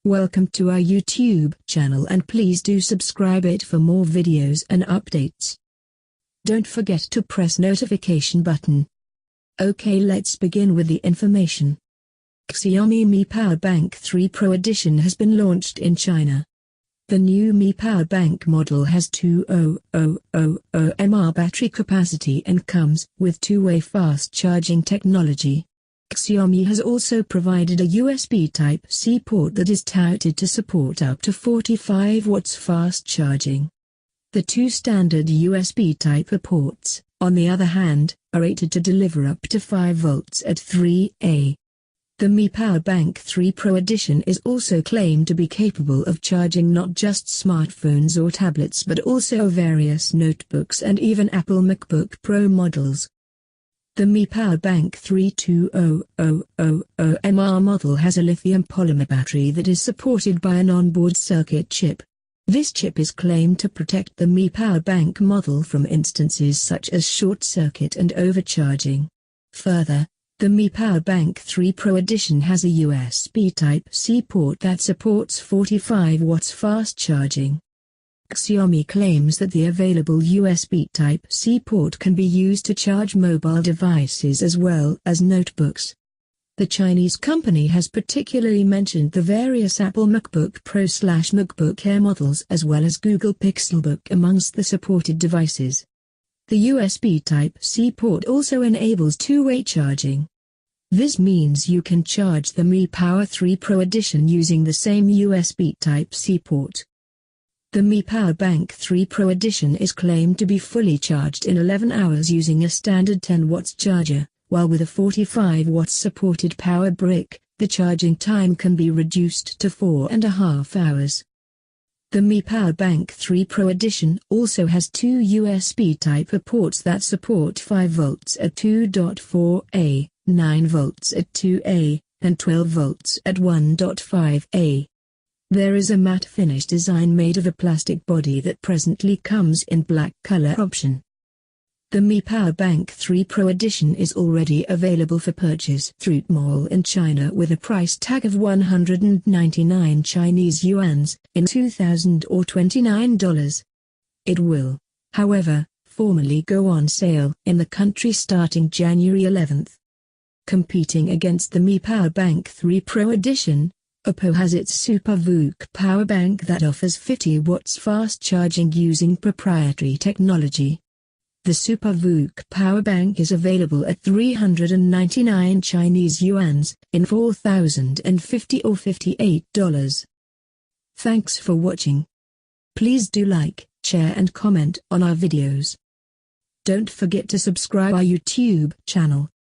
Welcome to our YouTube channel and please do subscribe it for more videos and updates. Don't forget to press notification button. Okay, let's begin with the information. Xiaomi Mi Power Bank 3 Pro Edition has been launched in China. The new Mi Power Bank model has 2000 mAh battery capacity and comes with two-way fast charging technology. Xiaomi has also provided a USB Type-C port that is touted to support up to 45 watts fast charging. The two standard USB Type-A ports, on the other hand, are rated to deliver up to 5 volts at 3A. The Mi Power Bank 3 Pro Edition is also claimed to be capable of charging not just smartphones or tablets but also various notebooks and even Apple MacBook Pro models. The Mi Power Bank 3200 mAh model has a lithium polymer battery that is supported by an onboard circuit chip. This chip is claimed to protect the Mi Power Bank model from instances such as short circuit and overcharging. Further, the Mi Power Bank 3 Pro Edition has a USB Type-C port that supports 45 watts fast charging. Xiaomi claims that the available USB Type-C port can be used to charge mobile devices as well as notebooks. The Chinese company has particularly mentioned the various Apple MacBook Pro/MacBook Air models as well as Google Pixelbook amongst the supported devices. The USB Type-C port also enables two-way charging. This means you can charge the Mi Power 3 Pro Edition using the same USB Type-C port. The Mi Power Bank 3 Pro Edition is claimed to be fully charged in 11 hours using a standard 10 watts charger, while with a 45 watts supported power brick, the charging time can be reduced to 4.5 hours. The Mi Power Bank 3 Pro Edition also has two USB Type-A ports that support 5 volts at 2.4A, 9 volts at 2A, and 12 volts at 1.5A. There is a matte finish design made of a plastic body that presently comes in black color option. The Mi Power Bank 3 Pro Edition is already available for purchase through Tmall in China with a price tag of 199 Chinese yuans, in $2,000 or $29. It will, however, formally go on sale in the country starting January 11th. Competing against the Mi Power Bank 3 Pro Edition, Oppo has its SuperVOOC power bank that offers 50 watts fast charging using proprietary technology. The SuperVOOC power bank is available at 399 Chinese yuans, in $4,050 or $58. Thanks for watching. Please do like, share and comment on our videos. Don't forget to subscribe our YouTube channel.